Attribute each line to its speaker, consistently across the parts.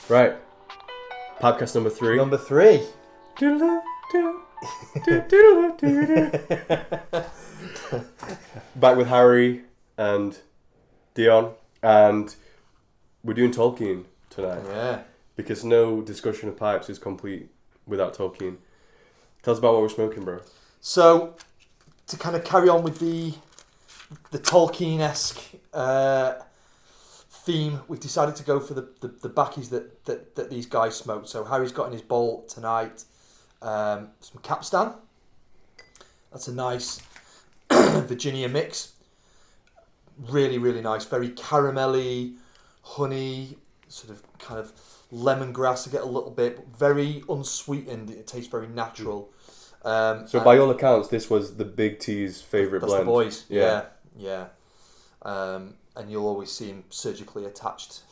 Speaker 1: Right. Pipecast number 3.
Speaker 2: Number 3.
Speaker 1: Back with Harry and Dion. And we're doing Tolkien tonight.
Speaker 2: Yeah.
Speaker 1: Because no discussion of pipes is complete without Tolkien. Tell us about what we're smoking, bro.
Speaker 2: So, to kind of carry on with the Tolkien-esque theme, we've decided to go for the backies that these guys smoked. So Harry's got in his bowl tonight some Capstan. That's a nice Virginia mix. Really, really nice. Very caramelly, honey, sort of kind of lemongrass. I get a little bit, very unsweetened. It tastes very natural.
Speaker 1: So by all accounts, this was the Big T's favourite blend.
Speaker 2: That's the boys. Yeah. And you'll always see him surgically attached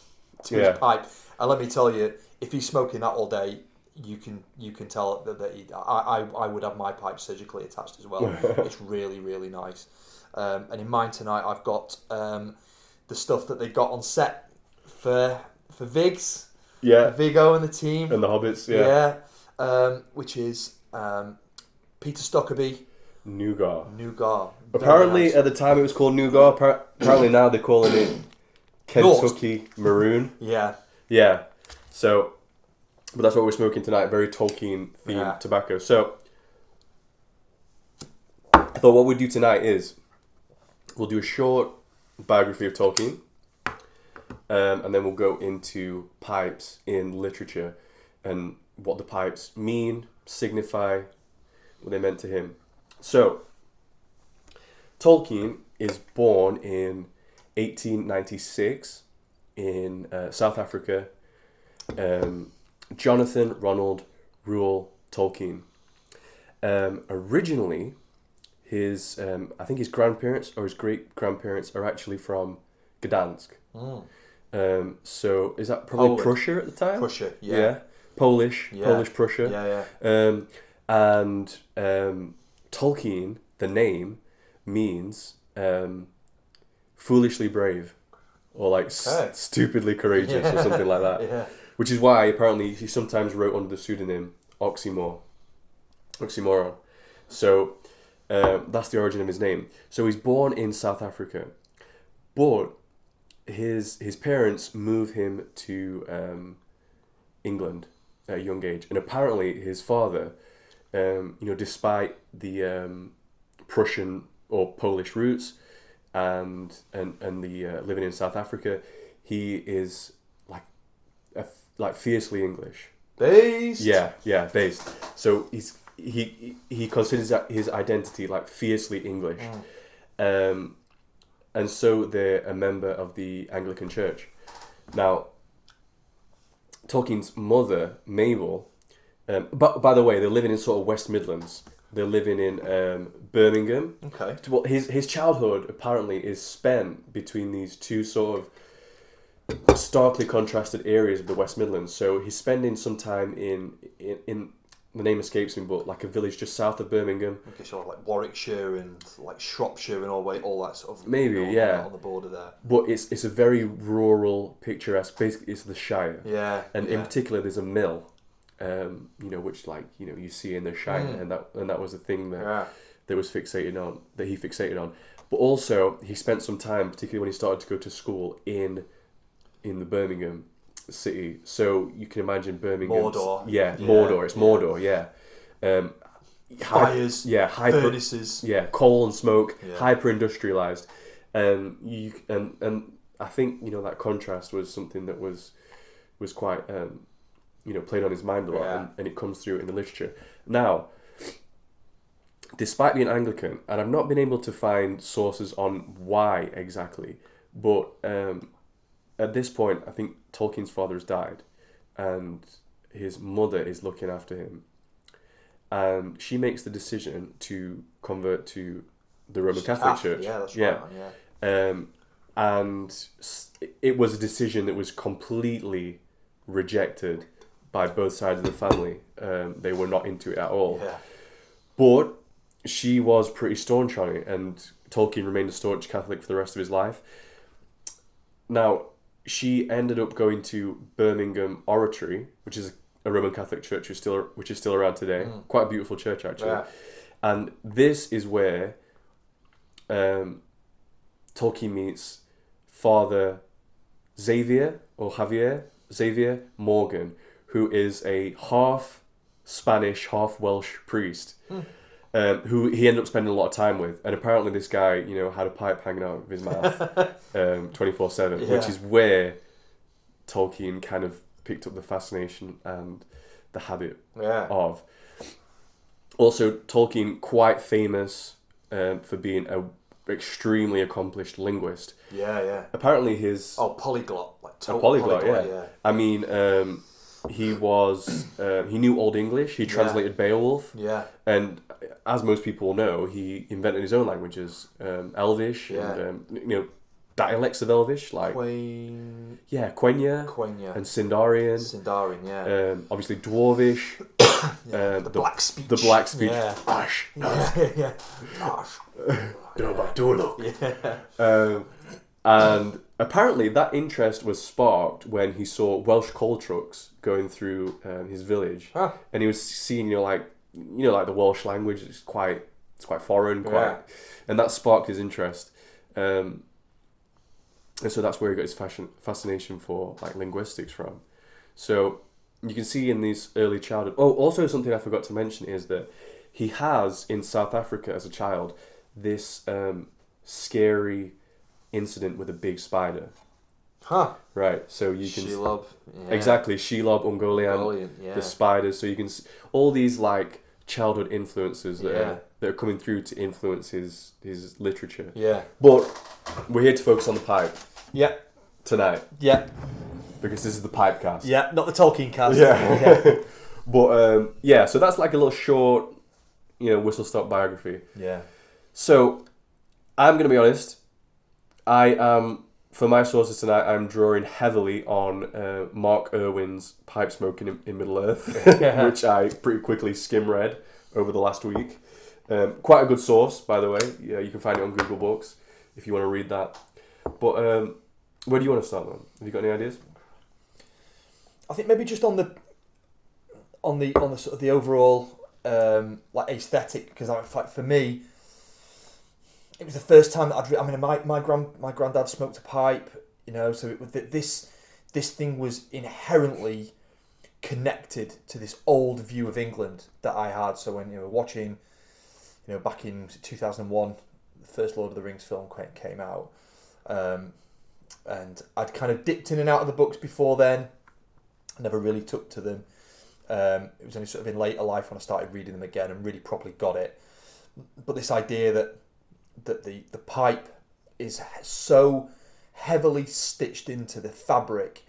Speaker 2: to his pipe. And let me tell you, if he's smoking that all day, you can tell that I would have my pipe surgically attached as well. It's really, really nice. And in mine tonight, I've got the stuff that they got on set for Viggs.
Speaker 1: Yeah.
Speaker 2: Viggo and the team.
Speaker 1: And the Hobbits,
Speaker 2: which is Peter Stockerby. Nougat.
Speaker 1: Apparently,
Speaker 2: nice.
Speaker 1: at the time it was called Nougat. Apparently now they're calling it Kentucky Maroon.
Speaker 2: Yeah.
Speaker 1: So, but that's what we're smoking tonight. Very Tolkien-themed tobacco. So, I thought what we'd do tonight is we'll do a short biography of Tolkien. And then we'll go into pipes in literature and what the pipes mean, signify, what they meant to him. So, Tolkien is born in 1896 in South Africa. Jonathan Ronald Reuel Tolkien. Originally, his I think his grandparents or his great-grandparents are actually from Gdansk. So is that probably
Speaker 2: Poland.
Speaker 1: Prussia at the time?
Speaker 2: Prussia, yeah.
Speaker 1: Polish Prussia.
Speaker 2: Yeah.
Speaker 1: And Tolkien, the name, means foolishly brave or like stupidly courageous or something like that.
Speaker 2: Yeah.
Speaker 1: Which is why apparently he sometimes wrote under the pseudonym Oxymoron. So that's the origin of his name. So he's born in South Africa, but his parents move him to England at a young age, and apparently his father, despite the Prussian or Polish roots and the living in South Africa, he is like fiercely English.
Speaker 2: Based.
Speaker 1: Yeah, based. So he considers his identity like fiercely English. And so they're a member of the Anglican Church. Now, Tolkien's mother, Mabel, but by the way, they're living in sort of West Midlands. They're living in Birmingham.
Speaker 2: Okay.
Speaker 1: Well, his childhood apparently is spent between these two sort of starkly contrasted areas of the West Midlands. So he's spending some time in the name escapes me, but like a village just south of Birmingham.
Speaker 2: Okay, sort of like Warwickshire and like Shropshire and all that sort of
Speaker 1: maybe
Speaker 2: on the border there.
Speaker 1: But it's a very rural, picturesque. Basically, it's the Shire. And in particular, there's a mill, which you see in the Shire, and that was the thing that he fixated on. But also, he spent some time, particularly when he started to go to school in the Birmingham city. So you can imagine Birmingham.
Speaker 2: Mordor.
Speaker 1: Mordor. It's Mordor.
Speaker 2: Fires. Furnaces.
Speaker 1: Coal and smoke. Hyper industrialized, and I think that contrast was something that was quite played on his mind a lot, and it comes through in the literature. Now, despite being Anglican, and I've not been able to find sources on why exactly, but at this point, I think Tolkien's father has died, and his mother is looking after him, and she makes the decision to convert to the Roman Catholic Church.
Speaker 2: Yeah, that's right. Yeah.
Speaker 1: And it was a decision that was completely rejected by both sides of the family. They were not into it at all.
Speaker 2: Yeah.
Speaker 1: But she was pretty staunch on it, and Tolkien remained a staunch Catholic for the rest of his life. Now, she ended up going to Birmingham Oratory, which is a Roman Catholic church which is still around today. Quite a beautiful church, actually.
Speaker 2: Yeah.
Speaker 1: And this is where Tolkien meets Father Xavier Morgan, who is a half Spanish, half Welsh priest, who he ended up spending a lot of time with. And apparently this guy, had a pipe hanging out of his mouth 24/7, which is where Tolkien kind of picked up the fascination and the habit of. Also, Tolkien, quite famous for being a extremely accomplished linguist.
Speaker 2: Yeah.
Speaker 1: Apparently his...
Speaker 2: polyglot. Like
Speaker 1: a polyglot, yeah. I mean, he knew Old English, he translated Beowulf.
Speaker 2: Yeah.
Speaker 1: And as most people know, he invented his own languages, Elvish, and, dialects of Elvish, like... Quenya. And Sindarian.
Speaker 2: Yeah.
Speaker 1: Obviously Dwarvish.
Speaker 2: The black speech.
Speaker 1: The black speech.
Speaker 2: Yeah.
Speaker 1: Ash.
Speaker 2: Yeah.
Speaker 1: And apparently that interest was sparked when he saw Welsh coal trucks going through his village, and he was seeing, like the Welsh language is quite foreign, and that sparked his interest. And so that's where he got his fascination for like linguistics from. So you can see in these early childhood... Oh, also something I forgot to mention is that he has, in South Africa as a child, this scary incident with a big spider. Right, so you can...
Speaker 2: Shelob. Yeah.
Speaker 1: Exactly, Shelob, Ungoliant, the spiders. So you can see all these like childhood influences that are coming through to influence his literature.
Speaker 2: Yeah.
Speaker 1: But we're here to focus on the pipe.
Speaker 2: Yeah.
Speaker 1: Tonight.
Speaker 2: Yeah.
Speaker 1: Because this is the Pipecast.
Speaker 2: Yeah, not the Tolkien cast.
Speaker 1: Yeah. But, so that's like a little short, whistle-stop biography.
Speaker 2: Yeah.
Speaker 1: So, I'm going to be honest. I am, for my sources tonight, I'm drawing heavily on Mark Irwin's Pipe Smoking in Middle-earth, which I pretty quickly skim-read over the last week. Quite a good source, by the way. Yeah, you can find it on Google Books if you want to read that. But where do you want to start, man? Have you got any ideas?
Speaker 2: I think maybe just on the sort of the overall like aesthetic, because for me, it was the first time that my granddad smoked a pipe, so this thing was inherently connected to this old view of England that I had. So when watching, back in 2001, the first Lord of the Rings film came out, and I'd kind of dipped in and out of the books before then. Never really took to them. It was only sort of in later life when I started reading them again and really properly got it. But this idea that the pipe is so heavily stitched into the fabric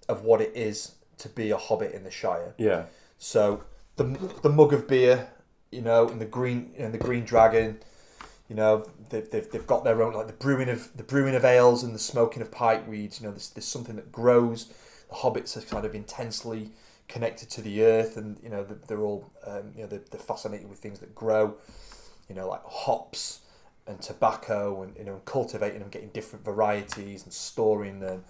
Speaker 2: of what it is to be a hobbit in the Shire. Yeah. So the mug of beer, and the green dragon, they've got their own, like the brewing of ales and the smoking of pipe weeds. There's something that grows. The hobbits are kind of intensely connected to the earth, and they're all they're fascinated with things that grow, like hops and tobacco, and cultivating them, getting different varieties and storing them.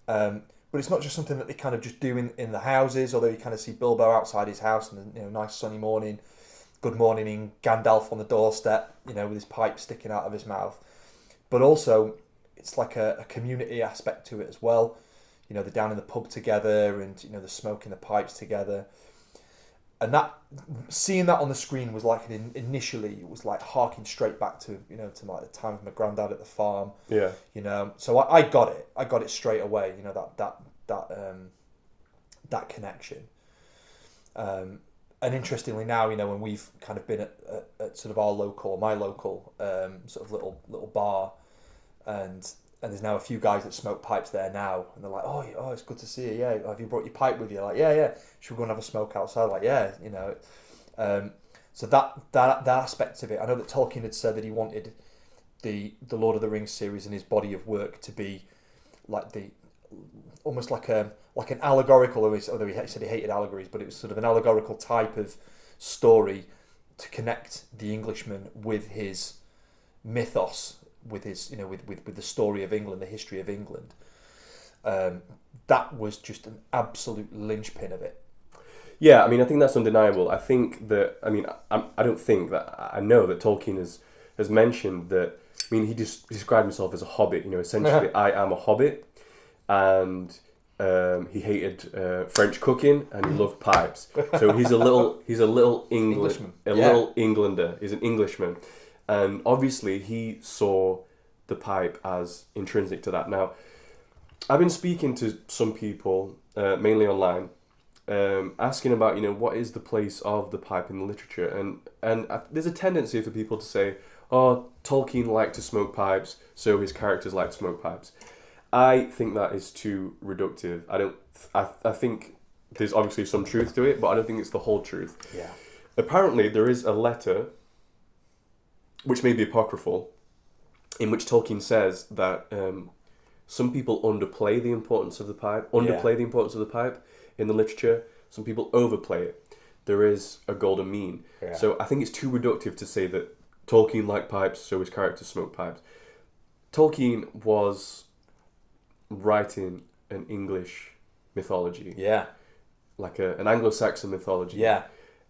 Speaker 2: But it's not just something that they kind of just do in the houses, although you kind of see Bilbo outside his house and nice sunny morning, good morning, Gandalf on the doorstep, with his pipe sticking out of his mouth. But also, it's like a community aspect to it as well. They're down in the pub together, and they're smoking the pipes together, and that seeing that on the screen was like initially it was like harking straight back to to like the time of my granddad at the farm. Yeah. So I got it straight away. That connection. And interestingly now, when we've kind of been at sort of my local sort of little bar, and there's now a few guys that smoke pipes there now, and they're like, oh, it's good to see you. Yeah, have you brought your pipe with you? Like, yeah. Should we go and have a smoke outside? Like, yeah, So that aspect of it, I know that Tolkien had said that he wanted the Lord of the Rings series and his body of work to be like almost like an allegorical. Although he said he hated allegories, but it was sort of an allegorical type of story to connect the Englishman with his mythos, with his with the story of England, the history of England. That was just an absolute linchpin of it.
Speaker 1: Yeah, I mean, I think that's undeniable. I think that, I mean, I don't think that, I know that Tolkien has mentioned that, I mean, he just described himself as a hobbit, essentially, I am a hobbit, and he hated French cooking, and he loved pipes. So he's a little
Speaker 2: Englishman.
Speaker 1: little Englander. He's an Englishman, and obviously he saw the pipe as intrinsic to that. Now, I've been speaking to some people, mainly online, asking about, what is the place of the pipe in the literature, and there's a tendency for people to say, oh, Tolkien liked to smoke pipes, so his characters like to smoke pipes. I think that is too reductive. I think there's obviously some truth to it, but I don't think it's the whole truth.
Speaker 2: Yeah.
Speaker 1: Apparently, there is a letter, which may be apocryphal, in which Tolkien says that some people underplay the importance of the pipe, in the literature. Some people overplay it. There is a golden mean.
Speaker 2: Yeah.
Speaker 1: So I think it's too reductive to say that Tolkien liked pipes, so his characters smoked pipes. Tolkien was writing an English mythology.
Speaker 2: Yeah.
Speaker 1: Like an Anglo-Saxon mythology.
Speaker 2: Yeah.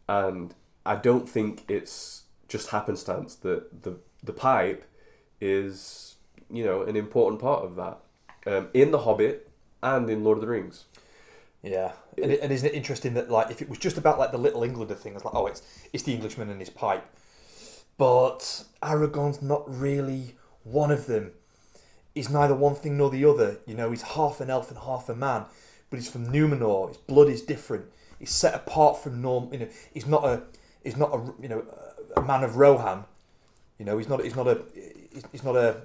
Speaker 1: And I don't think it's just happenstance that the pipe is, an important part of that. In The Hobbit and in Lord of the Rings.
Speaker 2: Yeah, and isn't it interesting that, like, if it was just about, like, the Little Englander thing, it's like, oh, it's the Englishman and his pipe, but Aragorn's not really one of them. He's neither one thing nor the other. He's half an elf and half a man, but he's from Numenor. His blood is different. He's set apart from norm. He's not a man of Rohan. He's not a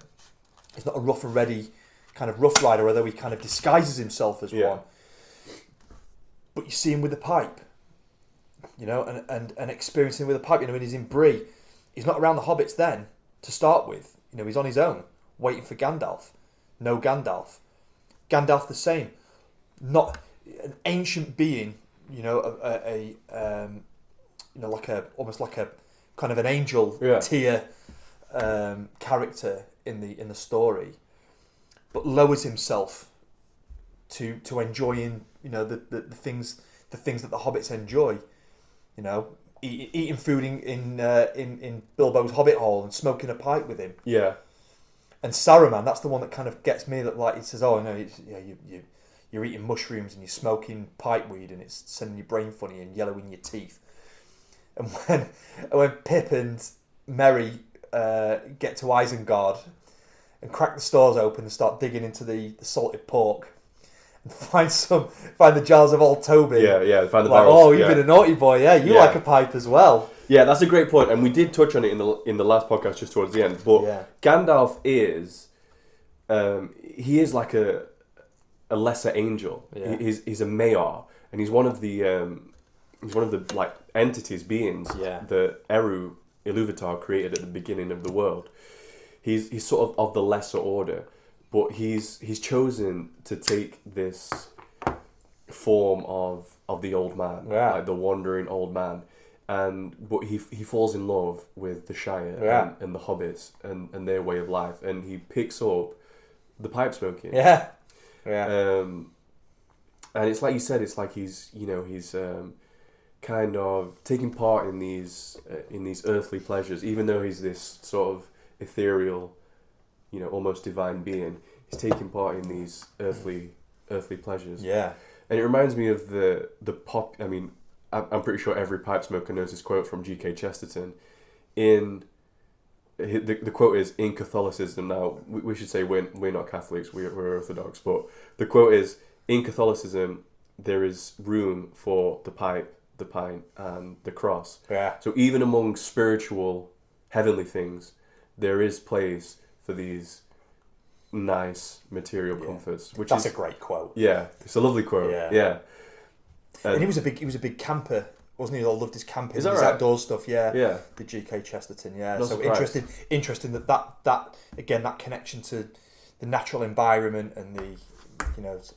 Speaker 2: rough and ready kind of rough rider, although he kind of disguises himself as one. But you see him with the pipe, and experiencing with the pipe. When he's in Bree, he's not around the hobbits then to start with. He's on his own, waiting for Gandalf. No Gandalf. Gandalf the same, not an ancient being. Almost like a kind of an angel tier character in the story, but lowers himself to enjoying the things that the hobbits enjoy, eating food in Bilbo's hobbit hole and smoking a pipe with him.
Speaker 1: Yeah.
Speaker 2: And Saruman, that's the one that kind of gets me. That, like, he says, oh no, you're eating mushrooms and you're smoking pipe weed and it's sending your brain funny and yellowing your teeth. And when Pip and Merry get to Isengard and crack the stores open and start digging into the salted pork and find the jars of old Toby.
Speaker 1: Yeah, find the
Speaker 2: like,
Speaker 1: barrels.
Speaker 2: oh, you've been a naughty boy, you like a pipe as well.
Speaker 1: Yeah, that's a great point, and we did touch on it in the last podcast just towards the end. But Gandalf is, he is like a lesser angel.
Speaker 2: Yeah.
Speaker 1: He's a mayor, and he's one of the like entities, beings that Eru Iluvatar created at the beginning of the world. He's sort of the lesser order, but he's chosen to take this form of the old man, like the wandering old man. But he falls in love with the Shire and the hobbits and their way of life, and he picks up the pipe smoking. And it's like you said, it's like he's kind of taking part in these earthly pleasures, even though he's this sort of ethereal, almost divine being. He's taking part in these earthly pleasures.
Speaker 2: Yeah,
Speaker 1: and it reminds me of the pop. I mean, I'm pretty sure every pipe smoker knows this quote from G.K. Chesterton. The quote is, in Catholicism. Now, we should say we're not Catholics, we're Orthodox, but the quote is, in Catholicism, there is room for the pipe, the pint, and the cross.
Speaker 2: Yeah.
Speaker 1: So even among spiritual, heavenly things, there is place for these nice material comforts.
Speaker 2: That's a great quote.
Speaker 1: Yeah, it's a lovely quote. Yeah.
Speaker 2: And he was a big camper, wasn't he? He loved his camping, his
Speaker 1: right?
Speaker 2: outdoor stuff. Yeah. The G.K. Chesterton. Yeah.
Speaker 1: Not
Speaker 2: so
Speaker 1: surprised.
Speaker 2: interesting that again, that connection to the natural environment and the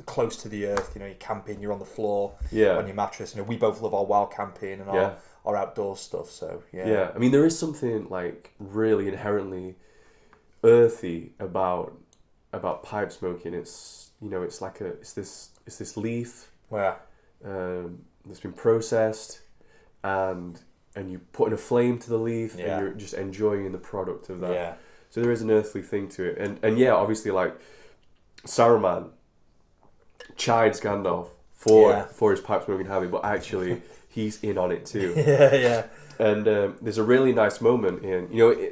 Speaker 2: close to the earth. You're camping, you're on the floor on your mattress. We both love our wild camping and our outdoor stuff. So
Speaker 1: yeah. I mean, there is something like really inherently earthy about about pipe smoking. It's it's like it's this leaf
Speaker 2: Yeah.
Speaker 1: that's been processed, and you put in a flame to the leaf,
Speaker 2: Yeah.
Speaker 1: and you're just enjoying the product of that.
Speaker 2: Yeah.
Speaker 1: So there is an earthly thing to it, and yeah, obviously like Saruman chides Gandalf for his pipe smoking habit, but actually he's in on it too.
Speaker 2: Yeah.
Speaker 1: And there's a really nice moment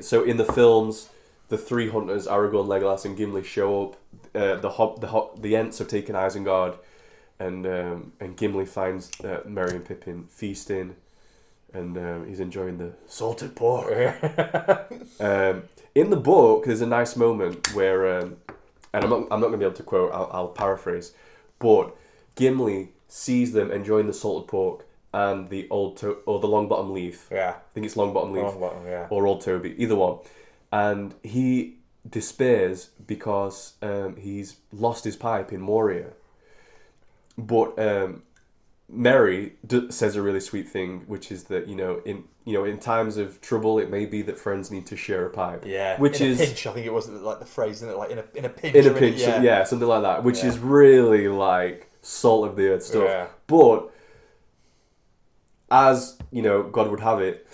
Speaker 1: so in the films, the three hunters, Aragorn, Legolas, and Gimli show up. The Ents have taken Isengard, and Gimli finds Merry and Pippin feasting, and he's enjoying the salted pork. In the book, there's a nice moment where, and I'm not going to be able to quote. I'll paraphrase, but Gimli sees them enjoying the salted pork and the or the long bottom leaf.
Speaker 2: Yeah.
Speaker 1: I think it's long bottom leaf.
Speaker 2: Long bottom, yeah.
Speaker 1: Or old Toby, either one. And he despairs because he's lost his pipe in Moria. But Merry says a really sweet thing, which is that in times of trouble, it may be that friends need to share a pipe.
Speaker 2: Yeah,
Speaker 1: which
Speaker 2: in
Speaker 1: is
Speaker 2: a pinch. I think it was like the phrase, isn't it? Like in a pinch.
Speaker 1: In a pinch, yeah, something like that. Which is really like salt of the earth stuff.
Speaker 2: Yeah.
Speaker 1: But as God would have it,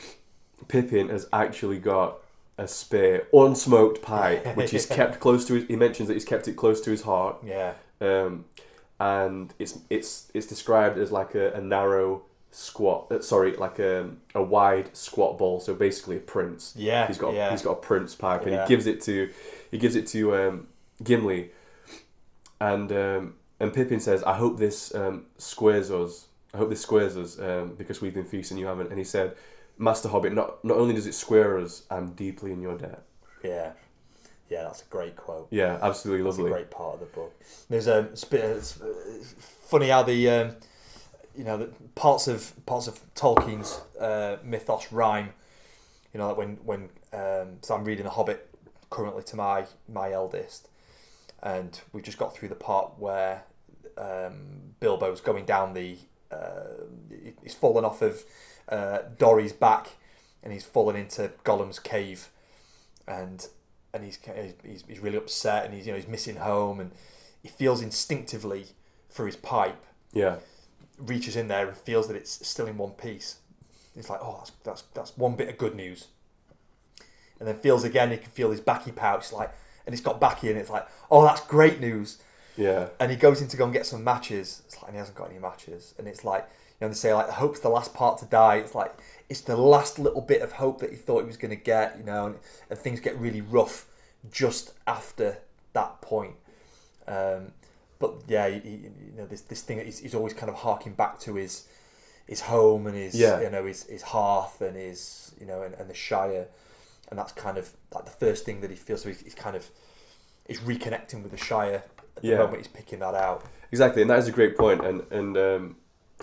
Speaker 1: Pippin has actually got a spare unsmoked pipe, which is kept close to his. He mentions that he's kept it close to his heart.
Speaker 2: Yeah.
Speaker 1: And it's described as like a narrow squat. Sorry, like a wide squat bowl. So basically a prince.
Speaker 2: Yeah.
Speaker 1: He's got a prince pipe, and
Speaker 2: Yeah.
Speaker 1: he gives it to Gimli, and Pippin says, "I hope this squares us. I hope this squares us because we've been feasting, you haven't." And he said, "Master Hobbit, not only does it square us, I'm deeply in your debt."
Speaker 2: Yeah. Yeah, that's a great quote.
Speaker 1: Yeah, absolutely lovely.
Speaker 2: That's a great part of the book. There's it's funny how the parts of Tolkien's mythos rhyme. Like when so I'm reading The Hobbit currently to my eldest, and we've just got through the part where Bilbo's going down he's fallen off of Dorry's back, and he's fallen into Gollum's cave, and he's really upset, and he's missing home, and he feels instinctively for his pipe.
Speaker 1: Yeah.
Speaker 2: Reaches in there and feels that it's still in one piece. He's like, oh, that's one bit of good news. And then feels again. He can feel his backy pouch, and it's got backy, and it's like, oh, that's great news.
Speaker 1: Yeah.
Speaker 2: And he goes in to go and get some matches. And he hasn't got any matches. And it's like, they say like, hope's the last part to die. It's like, it's the last little bit of hope that he thought he was going to get, and things get really rough just after that point. But yeah, this thing that he's always kind of harking back to his home and his his hearth and his and the Shire, and that's kind of like the first thing that he feels. So he's reconnecting with the Shire at the moment he's picking that out.
Speaker 1: Exactly, and that is a great point. And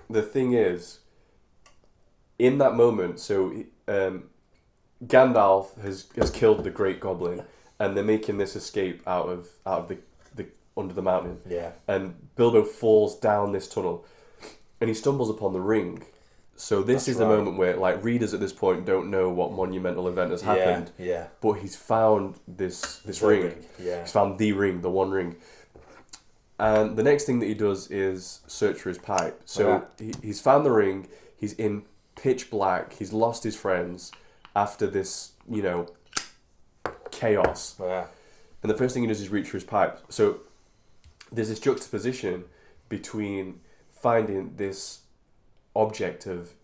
Speaker 1: the thing is, in that moment, so Gandalf has killed the Great Goblin, and they're making this escape out of the under the mountain.
Speaker 2: Yeah. And
Speaker 1: Bilbo falls down this tunnel, and he stumbles upon the ring. So this is the moment where, like, readers at this point don't know what monumental event has happened.
Speaker 2: Yeah.
Speaker 1: But he's found this ring.
Speaker 2: Yeah.
Speaker 1: He's found the ring, the one ring. And the next thing that he does is search for his pipe. So he's found the ring. He's in pitch black. He's lost his friends after this, chaos.
Speaker 2: Yeah.
Speaker 1: And the first thing he does is reach for his pipe. So there's this juxtaposition between finding this object of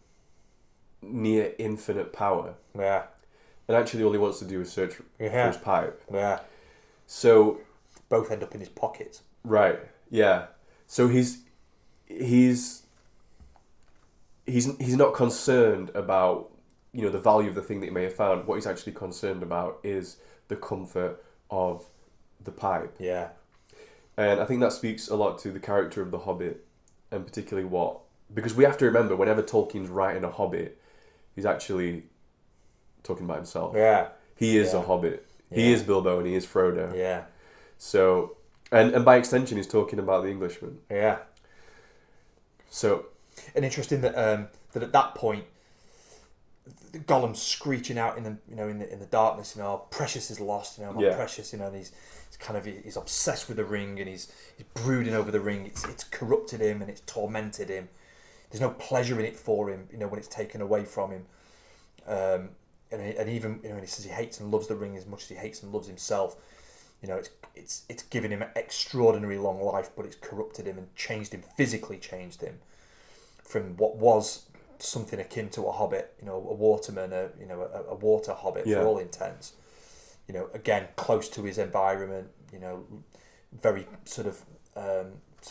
Speaker 1: near infinite power.
Speaker 2: Yeah.
Speaker 1: And actually all he wants to do is search for his pipe.
Speaker 2: Yeah.
Speaker 1: So
Speaker 2: both end up in his pockets.
Speaker 1: Right. Yeah. So he's not concerned about the value of the thing that he may have found. What he's actually concerned about is the comfort of the pipe.
Speaker 2: Yeah.
Speaker 1: And I think that speaks a lot to the character of the Hobbit, and particularly because we have to remember, whenever Tolkien's writing a Hobbit, he's actually talking about himself.
Speaker 2: Yeah.
Speaker 1: He is a Hobbit. Yeah. He is Bilbo and he is Frodo.
Speaker 2: Yeah.
Speaker 1: So, and by extension, he's talking about the Englishman.
Speaker 2: Yeah.
Speaker 1: So,
Speaker 2: and interesting that that at that point, Gollum's screeching out in the darkness, precious is lost, my precious, and he's he's obsessed with the ring, and he's brooding over the ring. It's corrupted him, and it's tormented him. There's no pleasure in it for him, when it's taken away from him. And even when he says he hates and loves the ring as much as he hates and loves himself, it's given him an extraordinary long life, but it's corrupted him and physically changed him from what was something akin to a hobbit, a waterman, a water hobbit for all intents. Again, close to his environment, very sort of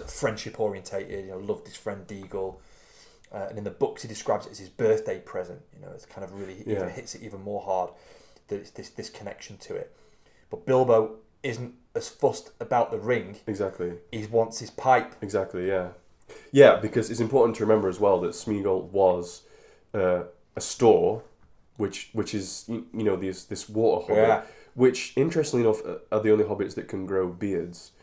Speaker 2: friendship orientated, loved his friend Deagle. And in the books he describes it as his birthday present. It's kind of really even hits it even more hard that it's this connection to it. But Bilbo isn't as fussed about the ring.
Speaker 1: Exactly.
Speaker 2: He wants his pipe.
Speaker 1: Exactly, yeah. Yeah, because it's important to remember as well that Smeagol was a store, which is, this water hobbit, which, interestingly enough, are the only hobbits that can grow beards.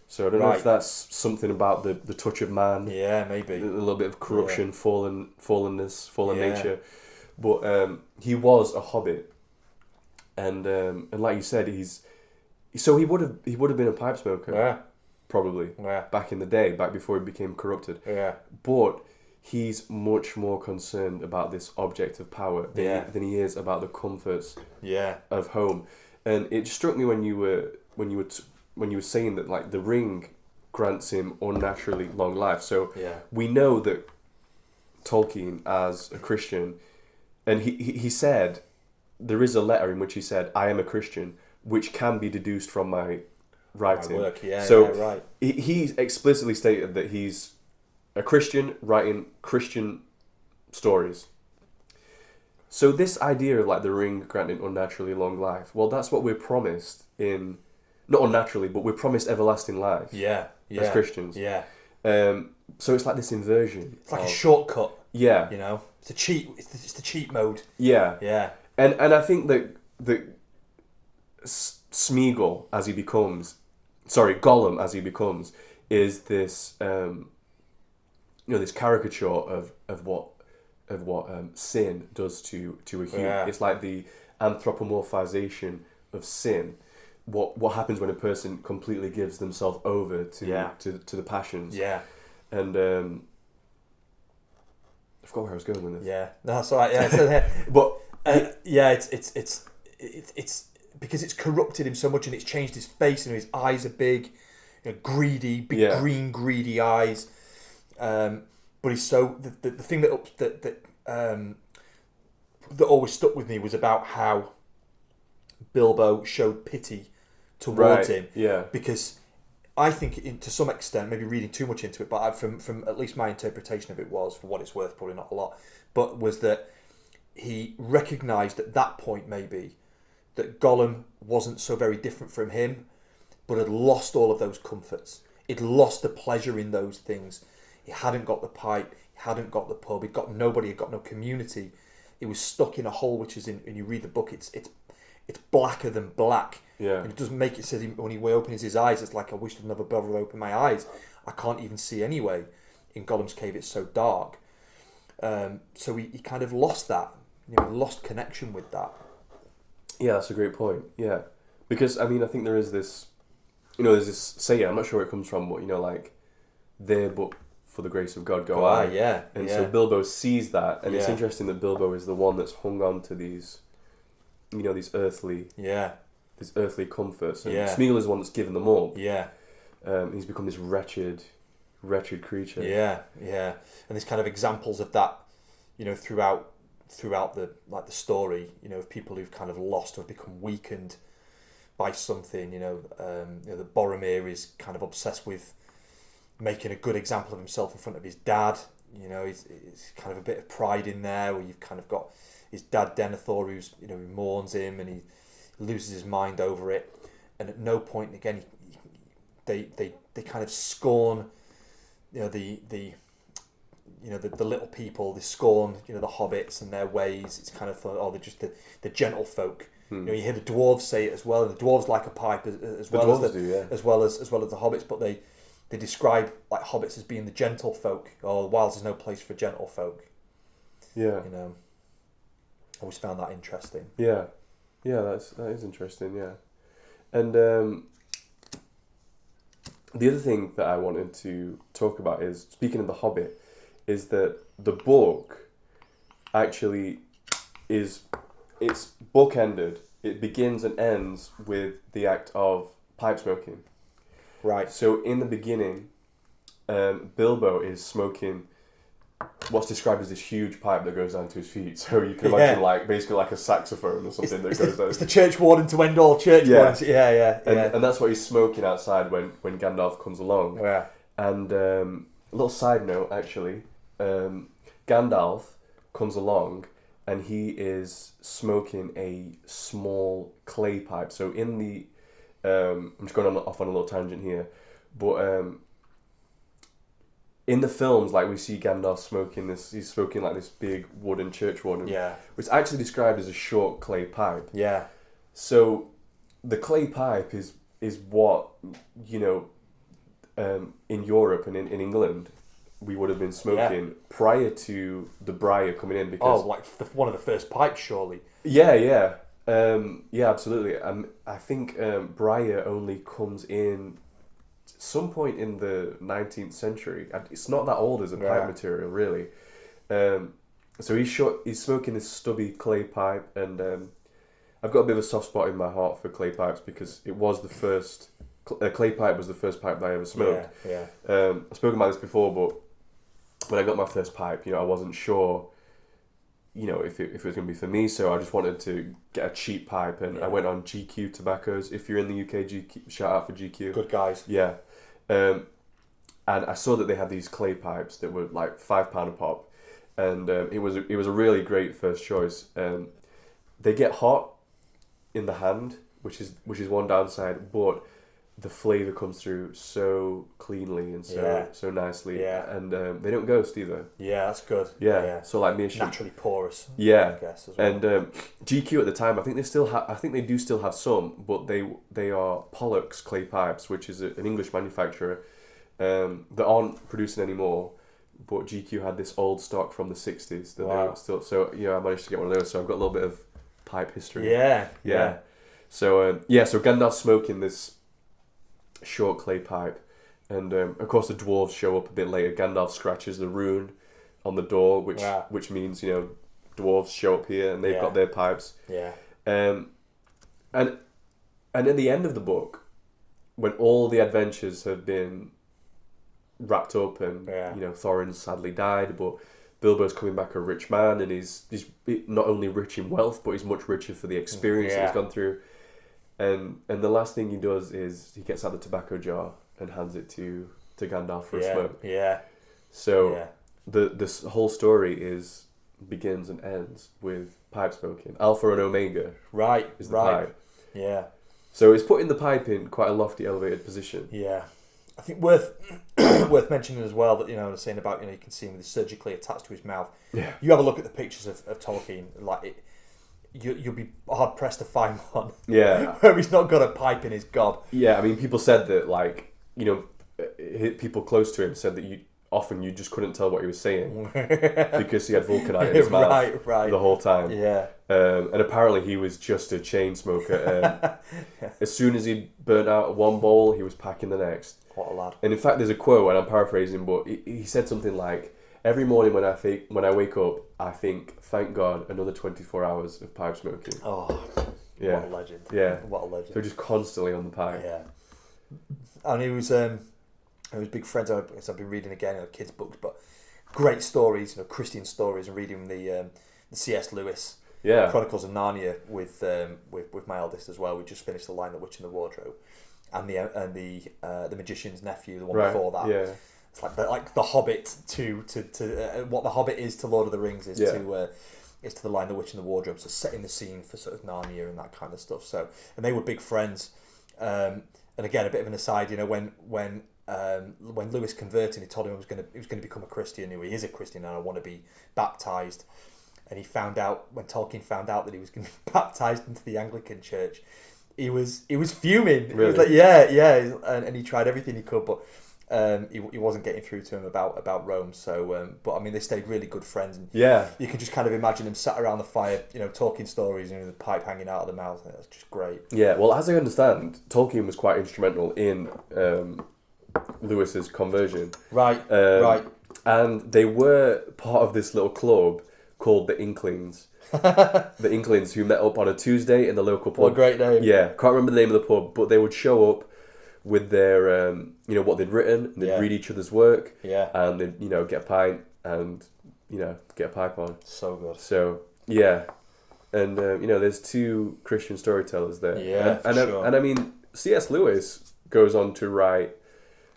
Speaker 1: So I don't know if that's something about the touch of man. Yeah, maybe. A little bit of corruption, fallenness, fallen nature. But he was a hobbit. And like you said, he would have been a pipe smoker. Probably. Back in the day, back before he became corrupted. But he's much more concerned about this object of power than he is about the comforts of home. And it struck me when you were saying that, like, the ring grants him unnaturally long life. So we know that Tolkien, as a Christian, and he said, there is a letter in which he said, I am a Christian, which can be deduced from my writing. My work, he explicitly stated that he's a Christian writing Christian stories. So this idea of, like, the ring granting unnaturally long life, well, that's what we're promised in... Not unnaturally, but we're promised everlasting life. As Christians. So it's like this inversion.
Speaker 2: It's like a shortcut.
Speaker 1: Yeah.
Speaker 2: It's a cheat. It's the cheat mode.
Speaker 1: Yeah. And I think that Smeagol, as he becomes... Sorry, Gollum, as he becomes, is this... this caricature of what sin does to a human. It's like the anthropomorphization of sin. What happens when a person completely gives themselves over to the passions. And I forgot where I was going with this.
Speaker 2: No, that's all right. But it's because it's corrupted him so much, and it's changed his face, and his eyes are big, greedy, green greedy eyes. But he's so the thing that always stuck with me was about how Bilbo showed pity towards him. Because I think, to some extent, maybe reading too much into it, but from at least my interpretation of it was, for what it's worth, probably not a lot, but was that he recognised at that point maybe that Gollum wasn't so very different from him, but had lost all of those comforts. He'd lost the pleasure in those things. He hadn't got the pipe, he hadn't got the pub, he'd got nobody, he'd got no community. He was stuck in a hole which is when you read the book, it's blacker than black. And it doesn't make it, says when he opens his eyes, it's like, I wish I'd never bothered to open my eyes. I can't even see anyway. In Gollum's cave, it's so dark. So he kind of lost that. Lost connection with that.
Speaker 1: Yeah, that's a great point. Yeah. Because, I mean, I think there is this, there's this saying, I'm not sure where it comes from, but, like, there but for the grace of God go I. And so Bilbo sees that, and it's interesting that Bilbo is the one that's hung on to these, these earthly comforts. And Smeagol is the one that's given them all. He's become this wretched creature. And there's kind of examples of that, throughout the story, of people who've kind of lost or become weakened by something. That Boromir is kind of obsessed with making a good example of himself in front of his dad. He's kind of a bit of pride in there, where you've kind of got his dad Denethor, who's who mourns him, and he loses his mind over it. And at no point again, they kind of scorn, the little people. They scorn, the hobbits and their ways. It's kind of they're just the gentle folk. You hear the dwarves say it as well, and the dwarves like a pipe as well as the hobbits, but they describe like hobbits as being the gentle folk. Oh, the wilds is no place for gentle folk. Always found that interesting. That is interesting. And the other thing that I wanted to talk about is, speaking of The Hobbit, is that the book actually it's bookended. It begins and ends with the act of pipe smoking.
Speaker 2: Right.
Speaker 1: So in the beginning, Bilbo is smoking what's described as this huge pipe that goes down to his feet. So you can imagine basically like a saxophone or something that goes down.
Speaker 2: It's the church warden to end all church wardens. Yeah.
Speaker 1: And that's what he's smoking outside when Gandalf comes along.
Speaker 2: Yeah.
Speaker 1: And a little side note, actually, Gandalf comes along and he is smoking a small clay pipe. So in the, I'm just going off on a little tangent here, but in the films, like we see Gandalf smoking this, he's smoking like this big wooden church warden.
Speaker 2: Yeah.
Speaker 1: It's actually described as a short clay pipe.
Speaker 2: Yeah.
Speaker 1: So the clay pipe is what, in Europe and in England, we would have been smoking prior to the briar coming in. Because
Speaker 2: one of the first pipes, surely.
Speaker 1: Yeah, absolutely. I think briar only comes in some point in the 19th century. It's not that old as a pipe material, really. So he's smoking this stubby clay pipe, and I've got a bit of a soft spot in my heart for clay pipes because it was the first. Clay pipe was the first pipe that I ever smoked.
Speaker 2: Yeah.
Speaker 1: I've spoken about this before, but when I got my first pipe, I wasn't sure, if it was going to be for me. So I just wanted to get a cheap pipe, and I went on GQ Tobaccos. If you're in the UK, GQ, shout out for GQ.
Speaker 2: Good guys.
Speaker 1: Yeah. And I saw that they had these clay pipes that were like £5 a pop, and it was a really great first choice. They get hot in the hand, which is one downside, but the flavour comes through so cleanly and so nicely, and they don't ghost either. Yeah,
Speaker 2: that's good.
Speaker 1: Yeah. So like me,
Speaker 2: naturally porous.
Speaker 1: Yeah,
Speaker 2: I guess as well.
Speaker 1: And GQ at the time, I think they still have. I think they do still have some, but they are Pollux clay pipes, which is an English manufacturer that aren't producing anymore. But GQ had this old stock from the 60s that they were still. So I managed to get one of those. So I've got a little bit of pipe history.
Speaker 2: Yeah.
Speaker 1: So so Gandalf's smoking this short clay pipe, and of course the dwarves show up a bit later. Gandalf scratches the rune on the door, which means dwarves show up here and they've got their pipes. And at the end of the book, when all the adventures have been wrapped up and Thorin sadly died, but Bilbo's coming back a rich man, and he's not only rich in wealth, but he's much richer for the experience that he's gone through. And the last thing he does is he gets out the tobacco jar and hands it to Gandalf for a smoke.
Speaker 2: Yeah.
Speaker 1: So this whole story begins and ends with pipe smoking. Alpha and Omega.
Speaker 2: Right.
Speaker 1: Is the pipe.
Speaker 2: Yeah.
Speaker 1: So it's putting the pipe in quite a lofty, elevated position.
Speaker 2: Yeah. I think worth mentioning as well that saying about you can see him with it surgically attached to his mouth.
Speaker 1: Yeah.
Speaker 2: You have a look at the pictures of Tolkien, like it. You'll be hard pressed to find one.
Speaker 1: Yeah.
Speaker 2: Where he's not got a pipe in his gob.
Speaker 1: Yeah, I mean, people said that people close to him said that you just couldn't tell what he was saying because he had vulcanite in his mouth the whole time.
Speaker 2: Yeah.
Speaker 1: And apparently he was just a chain smoker. As soon as he burnt out one bowl, he was packing the next.
Speaker 2: What a lad.
Speaker 1: And in fact, there's a quote, and I'm paraphrasing, but he said something like, "Every morning when I wake up, I think, thank God, another 24 hours of pipe smoking."
Speaker 2: Oh,
Speaker 1: yeah.
Speaker 2: What a legend.
Speaker 1: Yeah.
Speaker 2: What a legend.
Speaker 1: So just constantly on the pipe.
Speaker 2: Yeah. And he was big friends. I've been reading again, kids' books, but great stories, Christian stories, and reading the C.S. Lewis Chronicles of Narnia with my eldest as well. We just finished The Lion, the Witch, and the Wardrobe, and the Magician's Nephew, the one before that.
Speaker 1: Yeah.
Speaker 2: It's like the Hobbit to what the Hobbit is to Lord of the Rings is to the Lion, the Witch, and the Wardrobe. So setting the scene for sort of Narnia and that kind of stuff. So and they were big friends. And again, a bit of an aside, when Lewis converted, he told him he was going to become a Christian. He is a Christian, and I want to be baptized. And he found out when Tolkien found out that he was going to be baptized into the Anglican Church. He was fuming.
Speaker 1: Really?
Speaker 2: He was like, and he tried everything he could, but. He wasn't getting through to him about Rome, so but I mean they stayed really good friends, and you can just kind of imagine them sat around the fire, talking stories, and the pipe hanging out of the mouth. That's just great.
Speaker 1: Yeah, well, as I understand, Tolkien was quite instrumental in Lewis's conversion.
Speaker 2: Right.
Speaker 1: And they were part of this little club called the Inklings. The Inklings, who met up on a Tuesday in the local pub.
Speaker 2: What a great name.
Speaker 1: Yeah, can't remember the name of the pub, but they would show up with their, what they'd written, and they'd read each other's work, and they'd, get a pint and, get a pipe on.
Speaker 2: So good.
Speaker 1: So, yeah. And, there's two Christian storytellers there.
Speaker 2: Yeah, sure.
Speaker 1: And I mean, C.S. Lewis goes on to write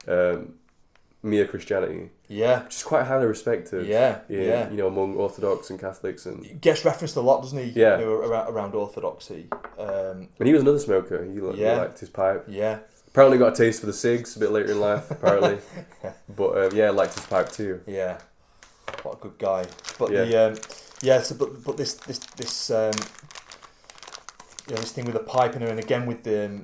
Speaker 1: Mere Christianity.
Speaker 2: Yeah.
Speaker 1: Which is quite highly respected.
Speaker 2: Yeah.
Speaker 1: Among Orthodox and Catholics. And
Speaker 2: he gets referenced a lot, doesn't he?
Speaker 1: Yeah.
Speaker 2: Around Orthodoxy.
Speaker 1: And he was another smoker. He liked his pipe.
Speaker 2: Yeah.
Speaker 1: Apparently got a taste for the cigs a bit later in life, apparently. But, liked his pipe too.
Speaker 2: Yeah. What a good guy. But but this this thing with the pipe and again with the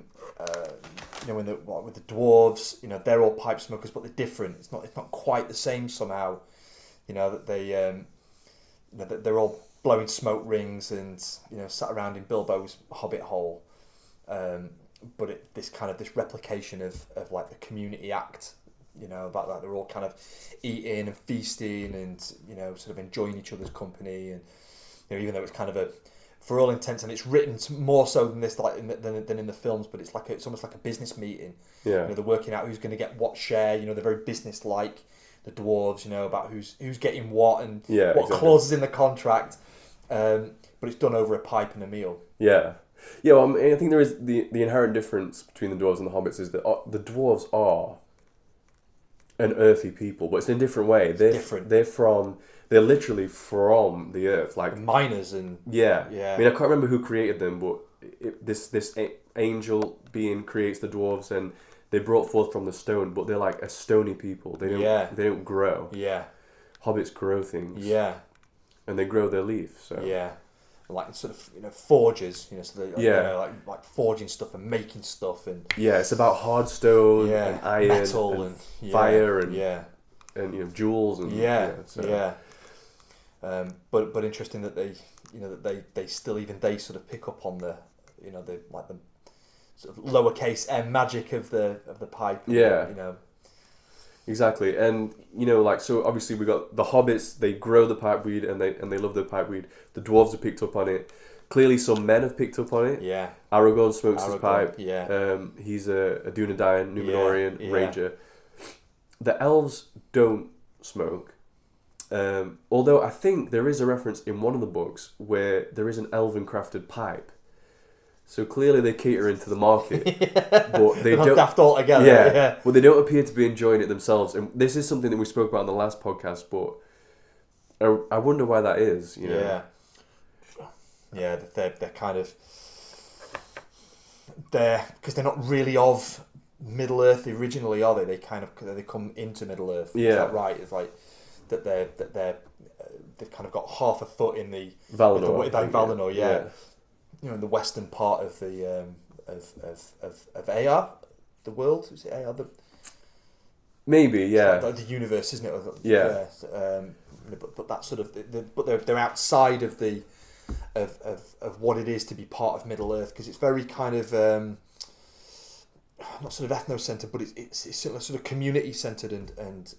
Speaker 2: with the dwarves, they're all pipe smokers, but they're different. It's not quite the same somehow. That they that they're all blowing smoke rings and sat around in Bilbo's hobbit hole. But this replication of like the community act. About that they're all kind of eating and feasting and sort of enjoying each other's company, and even though it's kind of for all intents, and it's written more so than this than in the films, but it's almost like a business meeting.
Speaker 1: Yeah.
Speaker 2: They're working out who's going to get what share. They're very business like, the dwarves. About who's getting what and what clauses in the contract. But it's done over a pipe and a meal.
Speaker 1: Yeah. Yeah. Well, I think there is the inherent difference between the dwarves and the hobbits is that the dwarves are an earthy people, but it's in a different way. They're different. They're literally from the earth, like
Speaker 2: miners and
Speaker 1: yeah. I mean, I can't remember who created them, but this angel being creates the dwarves, and they brought forth from the stone, but they're like a stony people. They don't grow.
Speaker 2: Yeah,
Speaker 1: hobbits grow things.
Speaker 2: Yeah,
Speaker 1: and they grow their leaf. So
Speaker 2: yeah. Like sort of forgers, so they like forging stuff and making stuff and
Speaker 1: it's about hard stone and iron,
Speaker 2: metal
Speaker 1: and fire and and jewels and
Speaker 2: but interesting that they they still sort of pick up on the the sort of lowercase m magic of the pipe.
Speaker 1: Exactly, and so obviously we got the hobbits. They grow the pipeweed and they love the pipeweed. The dwarves have picked up on it. Clearly, some men have picked up on it.
Speaker 2: Yeah,
Speaker 1: Aragorn smokes his pipe.
Speaker 2: Yeah,
Speaker 1: he's a Dunedain, Númenorian ranger. The elves don't smoke. Although I think there is a reference in one of the books where there is an elven crafted pipe. So clearly they cater into the market, but they don't
Speaker 2: daft all together. Yeah,
Speaker 1: but they don't appear to be enjoying it themselves. And this is something that we spoke about in the last podcast. But I wonder why that is.
Speaker 2: Yeah, they're kind of because they're not really of Middle Earth originally, are they? They come into Middle Earth.
Speaker 1: Yeah,
Speaker 2: is that right? It's like that they've kind of got half a foot in the
Speaker 1: Valinor.
Speaker 2: Yeah. In the western part of the of Ayar, the world. Is it Ayar?
Speaker 1: Maybe, yeah.
Speaker 2: Like the universe, isn't it?
Speaker 1: Yeah.
Speaker 2: But that sort of, but they're outside of the of what it is to be part of Middle Earth, because it's very kind of not sort of ethno-centered, but it's sort of community centered and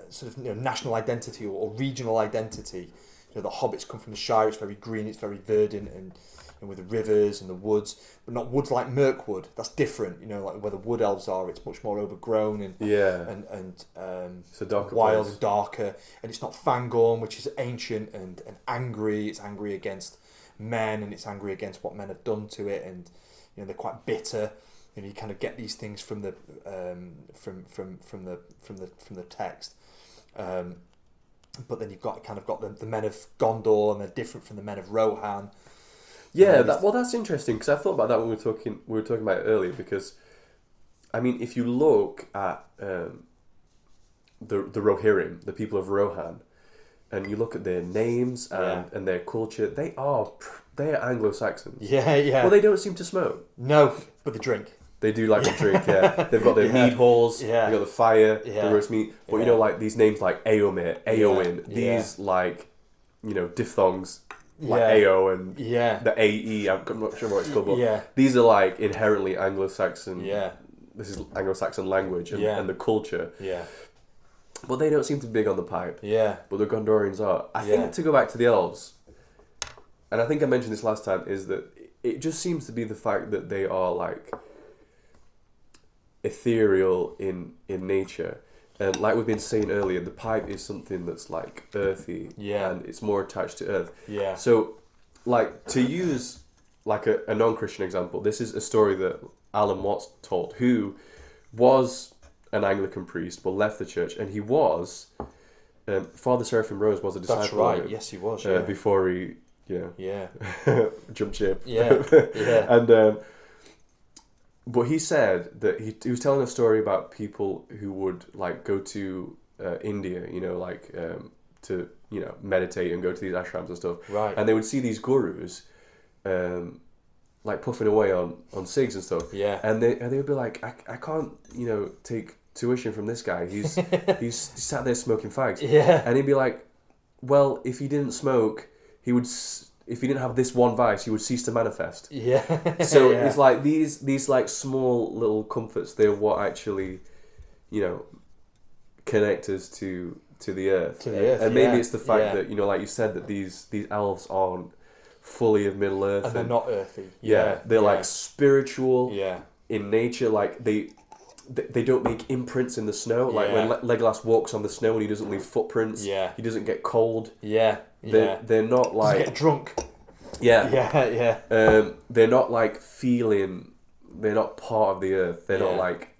Speaker 2: sort of national identity or regional identity. The hobbits come from the Shire. It's very green. It's very verdant and with the rivers and the woods, but not woods like Mirkwood. That's different. Like where the wood elves are, it's much more overgrown and
Speaker 1: it's a darker
Speaker 2: wild
Speaker 1: place.
Speaker 2: And darker. And it's not Fangorn, which is ancient and angry. It's angry against men, and it's angry against what men have done to it. And they're quite bitter. You kind of get these things from the from the text. But then you've got the men of Gondor, and they're different from the men of Rohan.
Speaker 1: Yeah, that's interesting, because I thought about that when we were talking about it earlier. Because, I mean, if you look at the Rohirrim, the people of Rohan, and you look at their names and their culture, they are Anglo-Saxons.
Speaker 2: Yeah.
Speaker 1: Well, they don't seem to smoke.
Speaker 2: No, but they drink.
Speaker 1: They do like to drink, yeah. They've got their mead halls, they've got the fire, the roast meat. But like these names like Eomer, Eowyn, these like, diphthongs, like Ao and the AE, I'm not sure what it's called, but these are like inherently Anglo-Saxon this is Anglo-Saxon language and the culture.
Speaker 2: Yeah.
Speaker 1: But they don't seem to be big on the pipe.
Speaker 2: Yeah.
Speaker 1: But the Gondorians are. I think to go back to the elves, and I think I mentioned this last time, is that it just seems to be the fact that they are like ethereal in nature. And like we've been saying earlier, the pipe is something that's like earthy, and it's more attached to earth.
Speaker 2: Yeah.
Speaker 1: So, like, to use like a non-Christian example, this is a story that Alan Watts told, who was an Anglican priest but left the church, and he was Father Seraphim Rose was a disciple.
Speaker 2: That's right.
Speaker 1: Of him,
Speaker 2: yes, he was.
Speaker 1: Before he jumped ship.
Speaker 2: Yeah.
Speaker 1: And but he said that he was telling a story about people who would like go to India, like to meditate and go to these ashrams and stuff.
Speaker 2: Right.
Speaker 1: And they would see these gurus, like puffing away on cigs and stuff.
Speaker 2: Yeah.
Speaker 1: And they would be like, I can't take tuition from this guy. He's sat there smoking fags.
Speaker 2: Yeah.
Speaker 1: And he'd be like, well, if he didn't smoke, he would. If he didn't have this one vice, he would cease to manifest.
Speaker 2: Yeah.
Speaker 1: So it's like these like small little comforts. They're what actually, connect us to the earth.
Speaker 2: To the earth.
Speaker 1: And maybe it's the fact that like you said, that these elves aren't fully of Middle Earth.
Speaker 2: And they're not earthy.
Speaker 1: They're like spiritual.
Speaker 2: Yeah.
Speaker 1: In nature, like they don't make imprints in the snow. Like when Legolas walks on the snow and he doesn't leave footprints.
Speaker 2: Yeah.
Speaker 1: He doesn't get cold.
Speaker 2: Yeah.
Speaker 1: They're not like
Speaker 2: get drunk.
Speaker 1: Yeah. They're not like feeling. They're not part of the earth. They're not like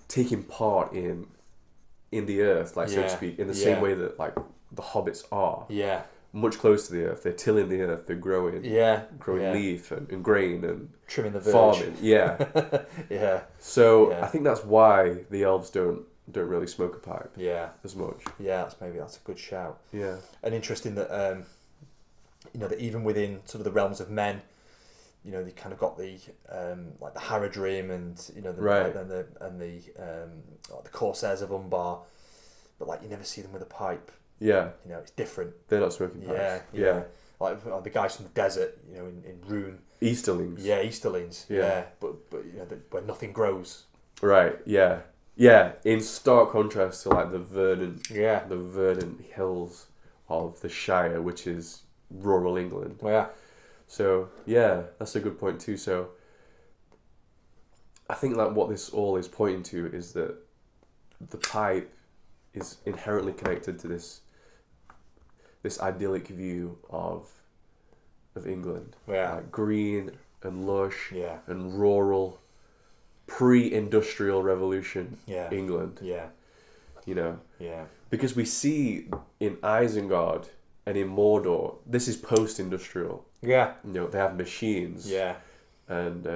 Speaker 1: taking part in the earth, like so to speak, in the same way that like the hobbits are.
Speaker 2: Yeah.
Speaker 1: Much closer to the earth. They're tilling the earth. They're growing. Growing leaf and grain and
Speaker 2: trimming the verge.
Speaker 1: Farming. Yeah.
Speaker 2: Yeah.
Speaker 1: So I think that's why the elves don't really smoke a pipe.
Speaker 2: Yeah.
Speaker 1: As much.
Speaker 2: Yeah, that's a good shout.
Speaker 1: Yeah.
Speaker 2: And interesting that that even within sort of the realms of men, they kind of got the like the Haradrim and the Corsairs of Umbar, but like you never see them with a pipe.
Speaker 1: Yeah.
Speaker 2: It's different.
Speaker 1: They're not smoking pipes.
Speaker 2: Yeah. Like the guys from the desert, in Rune.
Speaker 1: Easterlings.
Speaker 2: Yeah, Easterlings. Yeah. But where nothing grows.
Speaker 1: Right. Yeah. Yeah. In stark contrast to like the verdant hills of the Shire, which is rural England.
Speaker 2: Yeah.
Speaker 1: So yeah, that's a good point too. So I think that what this all is pointing to is that the pipe is inherently connected to this idyllic view of England.
Speaker 2: Yeah.
Speaker 1: Like green and lush.
Speaker 2: Yeah.
Speaker 1: And rural, pre-industrial revolution.
Speaker 2: Yeah.
Speaker 1: England.
Speaker 2: Yeah.
Speaker 1: Yeah. Because we see in Isengard and in Mordor, this is post-industrial.
Speaker 2: Yeah.
Speaker 1: They have machines.
Speaker 2: Yeah.
Speaker 1: And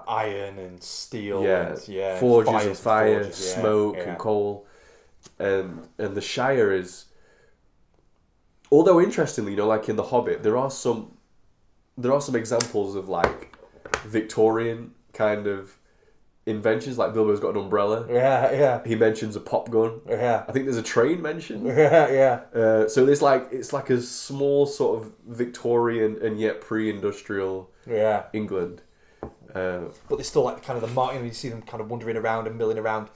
Speaker 2: iron and steel.
Speaker 1: Yeah.
Speaker 2: And,
Speaker 1: forges and fire,
Speaker 2: forges,
Speaker 1: smoke and coal, and the Shire is. Although interestingly, like in The Hobbit, there are some examples of like Victorian kind of inventions. Like Bilbo's got an umbrella.
Speaker 2: Yeah.
Speaker 1: He mentions a pop gun.
Speaker 2: Yeah.
Speaker 1: I think there's a train mentioned.
Speaker 2: Yeah.
Speaker 1: So there's it's like a small sort of Victorian and yet pre-industrial England.
Speaker 2: But there's still like kind of the market. You see them kind of wandering around and milling around,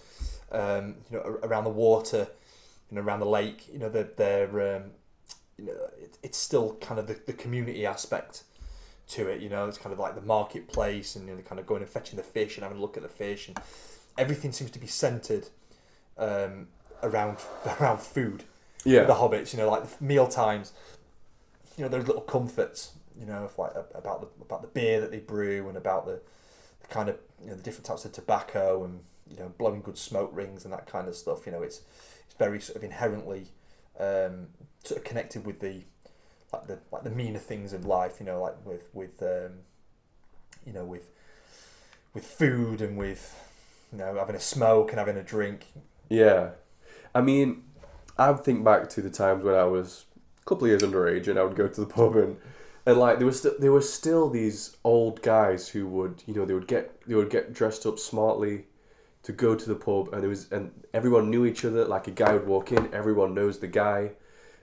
Speaker 2: around the water, around the lake. They're it's still kind of the community aspect to it. It's kind of like the marketplace, and kind of going and fetching the fish and having a look at the fish, and everything seems to be centered around food.
Speaker 1: Yeah.
Speaker 2: The hobbits, like the meal times. Those little comforts. About the beer that they brew, and about the kind of the different types of tobacco, and blowing good smoke rings and that kind of stuff. It's very sort of inherently sort of connected with the meaner things in life. Like with food, and with having a smoke and having a drink.
Speaker 1: Yeah, I mean, I would think back to the times when I was a couple of years underage, and I would go to the pub and like there were still these old guys who would they would get dressed up smartly to go to the pub, and everyone knew each other. Like a guy would walk in, everyone knows the guy,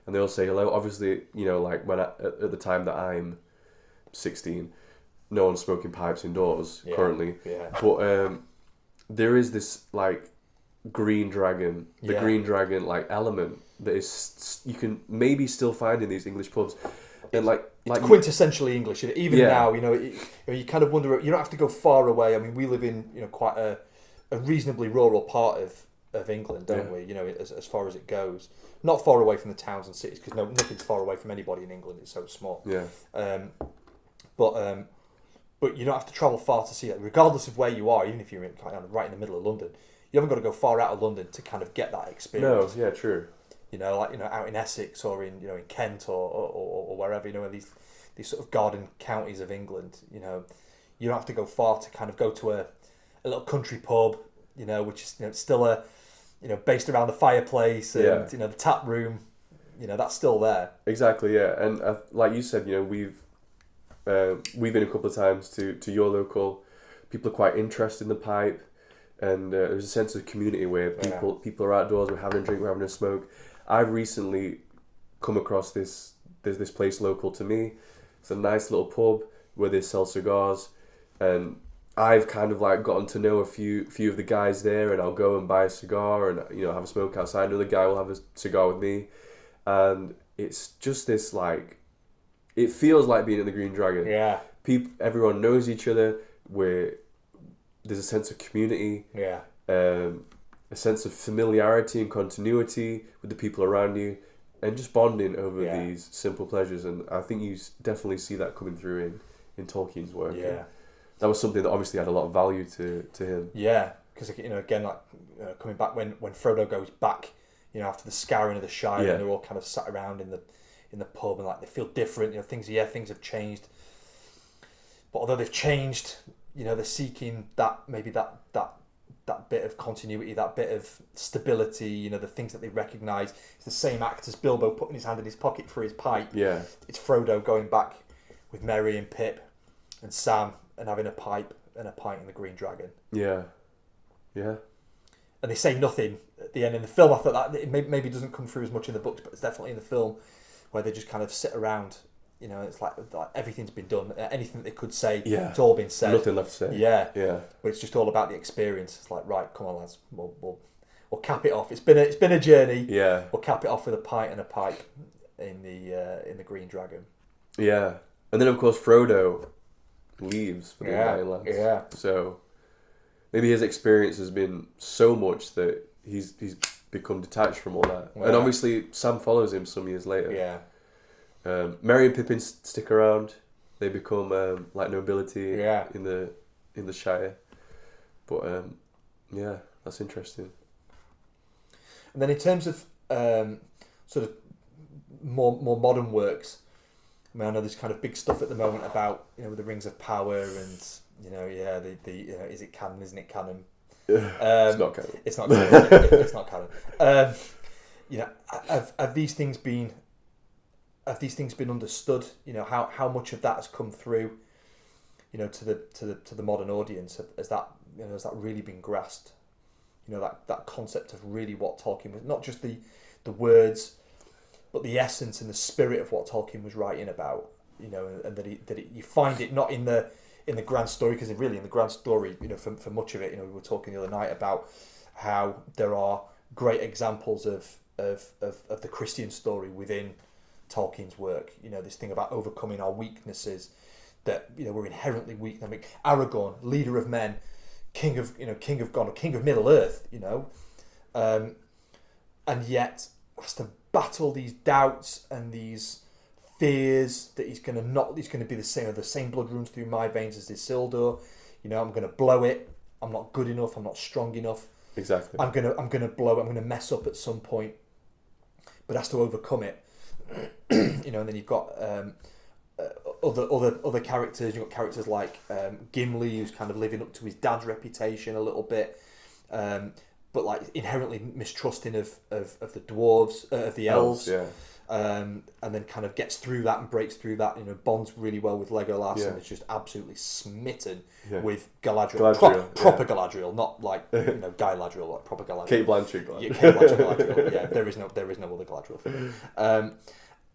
Speaker 1: and they'll say hello. Obviously, like when at the time that I'm 16, no one's smoking pipes indoors currently.
Speaker 2: Yeah.
Speaker 1: But there is this like green dragon, the green dragon like element that is you can maybe still find in these English pubs, and
Speaker 2: it's quintessentially English. Even now, you kind of wonder. You don't have to go far away. I mean, we live in quite a reasonably rural part of England, don't we? As far as it goes, not far away from the towns and cities, because nothing's far away from anybody in England. It's so small.
Speaker 1: Yeah.
Speaker 2: But you don't have to travel far to see it, regardless of where you are. Even if you're right in the middle of London, you haven't got to go far out of London to kind of get that experience.
Speaker 1: No, yeah, true.
Speaker 2: Out in Essex or in Kent or wherever, these sort of garden counties of England. You don't have to go far to kind of go to a little country pub, which is still based around the fireplace and the tap room. That's still there.
Speaker 1: Exactly, yeah. And like you said, we've been a couple of times to your local. People are quite interested in the pipe, and there's a sense of community where people are outdoors, we're having a drink, we're having a smoke. I've recently come across there's this place local to me. It's a nice little pub where they sell cigars, and I've kind of like gotten to know a few of the guys there, and I'll go and buy a cigar and have a smoke outside. Another guy will have a cigar with me, and it's just this like, it feels like being in the Green Dragon.
Speaker 2: Yeah.
Speaker 1: Everyone knows each other. There's a sense of community.
Speaker 2: Yeah.
Speaker 1: A sense of familiarity and continuity with the people around you, and just bonding over these simple pleasures. And I think you definitely see that coming through in Tolkien's work.
Speaker 2: Yeah.
Speaker 1: And that was something that obviously had a lot of value to him.
Speaker 2: Yeah, because again, like coming back when Frodo goes back, after the scouring of the Shire, and they're all kind of sat around in the pub, and like they feel different. Things have changed. But although they've changed, they're seeking that bit of continuity, that bit of stability. The things that they recognise. It's the same act as Bilbo putting his hand in his pocket for his pipe.
Speaker 1: Yeah,
Speaker 2: it's Frodo going back with Merry and Pip and Sam and having a pipe and a pint in the Green Dragon. Yeah.
Speaker 1: Yeah.
Speaker 2: And they say nothing at the end in the film. I thought that it maybe doesn't come through as much in the books, but it's definitely in the film where they just kind of sit around. It's like everything's been done. Anything that they could say, it's all been said.
Speaker 1: Nothing left to say.
Speaker 2: Yeah. But it's just all about the experience. It's like, right, come on, lads, we'll cap it off. It's been a journey.
Speaker 1: Yeah.
Speaker 2: We'll cap it off with a pint and a pipe in the Green Dragon.
Speaker 1: Yeah, and then of course Frodo leaves for the Nine Lands.
Speaker 2: Yeah.
Speaker 1: So maybe his experience has been so much that he's become detached from all that. Yeah. And obviously Sam follows him some years later.
Speaker 2: Yeah.
Speaker 1: Merry and Pippin stick around. They become like nobility in the Shire. But that's interesting.
Speaker 2: And then in terms of sort of more modern works, I mean, I know there's kind of big stuff at the moment about with the Rings of Power and is it canon? Isn't it canon?
Speaker 1: It's not canon.
Speaker 2: It's not canon. It's not canon. Have these things been understood? How much of that has come through? To the modern audience. Has that really been grasped? That concept of really what Tolkien was, not just the words, but the essence and the spirit of what Tolkien was writing about, and that you find it not in the grand story, because really in the grand story, for much of it, we were talking the other night about how there are great examples of the Christian story within Tolkien's work. This thing about overcoming our weaknesses, that we're inherently weak. I mean, Aragorn, leader of men, king of God, or king of Middle Earth, and yet has to battle these doubts and these fears that he's going to be the same blood runs through my veins as Isildur. I'm going to blow it. I'm not good enough. I'm not strong enough.
Speaker 1: Exactly.
Speaker 2: I'm going to blow it. I'm going to mess up at some point, but has to overcome it. And then you've got other characters. You've got characters like Gimli, who's kind of living up to his dad's reputation a little bit. But like inherently mistrusting of the dwarves, of the elves, and then kind of gets through that and breaks through that. Bonds really well with Legolas, and is just absolutely smitten with Galadriel. Proper Galadriel, not like Guy Ladriel, like proper Galadriel.
Speaker 1: Kate Blanchett Galadriel.
Speaker 2: Yeah, Kate Blanchett Galadriel. Yeah, there is no other Galadriel figure.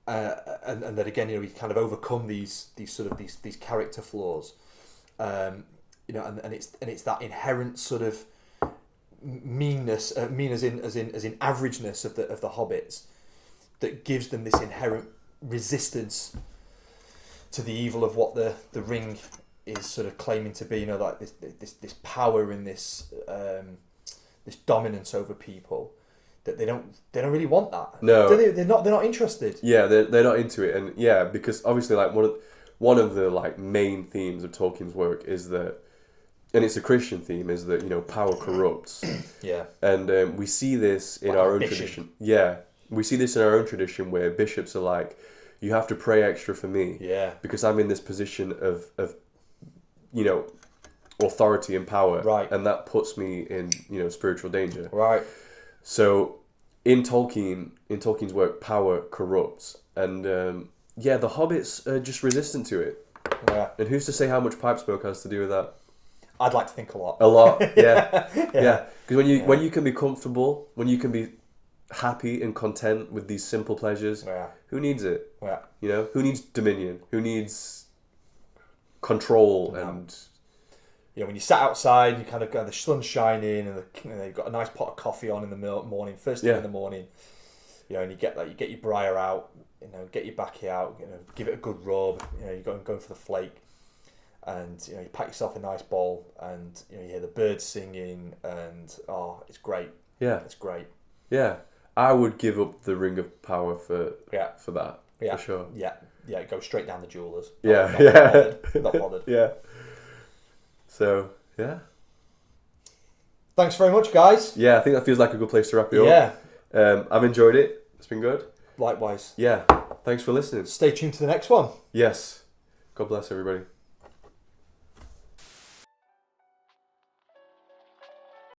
Speaker 2: And then again, you kind of overcome these character flaws, and it's that inherent sort of meanness, mean as in averageness of the hobbits, that gives them this inherent resistance to the evil of what the ring is sort of claiming to be. You know, like this power and this dominance over people, that they don't really want that.
Speaker 1: No,
Speaker 2: they're not interested.
Speaker 1: Yeah, they're not into it, and yeah, because obviously, like one of the like main themes of Tolkien's work is that, and it's a Christian theme, is that, you know, power corrupts.
Speaker 2: Yeah,
Speaker 1: and we see this in our own tradition. Yeah, we see this in our own tradition where bishops are like, you have to pray extra for me.
Speaker 2: Yeah,
Speaker 1: because I'm in this position of you know, authority and power.
Speaker 2: Right.
Speaker 1: And that puts me in, you know, spiritual danger.
Speaker 2: Right.
Speaker 1: So in Tolkien's work, power corrupts, and yeah, the hobbits are just resistant to it.
Speaker 2: Yeah.
Speaker 1: And who's to say how much pipe smoke has to do with that?
Speaker 2: I'd like to think a lot.
Speaker 1: A lot, yeah.
Speaker 2: Yeah.
Speaker 1: Because when you can be comfortable, when you can be happy and content with these simple pleasures,
Speaker 2: Yeah.
Speaker 1: who needs it?
Speaker 2: Yeah.
Speaker 1: You know, who needs dominion? Who needs control?
Speaker 2: No.
Speaker 1: And
Speaker 2: You know, when you sat outside, you kind of got the sun's shining, and you've got a nice pot of coffee on in the morning, first thing in the morning. You know, and you get your briar out, you know, get your baccy out, you know, give it a good rub. You know, you're going for the flake, and you know, you pack yourself a nice bowl, and you know, you hear the birds singing, and it's great.
Speaker 1: Yeah,
Speaker 2: it's great.
Speaker 1: Yeah, I would give up the Ring of Power for that.
Speaker 2: Yeah,
Speaker 1: for sure.
Speaker 2: Yeah, go straight down the jewelers.
Speaker 1: Not
Speaker 2: bothered.
Speaker 1: Yeah. So yeah.
Speaker 2: Thanks very much, guys.
Speaker 1: Yeah, I think that feels like a good place to wrap it up.
Speaker 2: Yeah.
Speaker 1: I've enjoyed it. It's been good.
Speaker 2: Likewise.
Speaker 1: Yeah. Thanks for listening.
Speaker 2: Stay tuned to the next one.
Speaker 1: Yes. God bless everybody.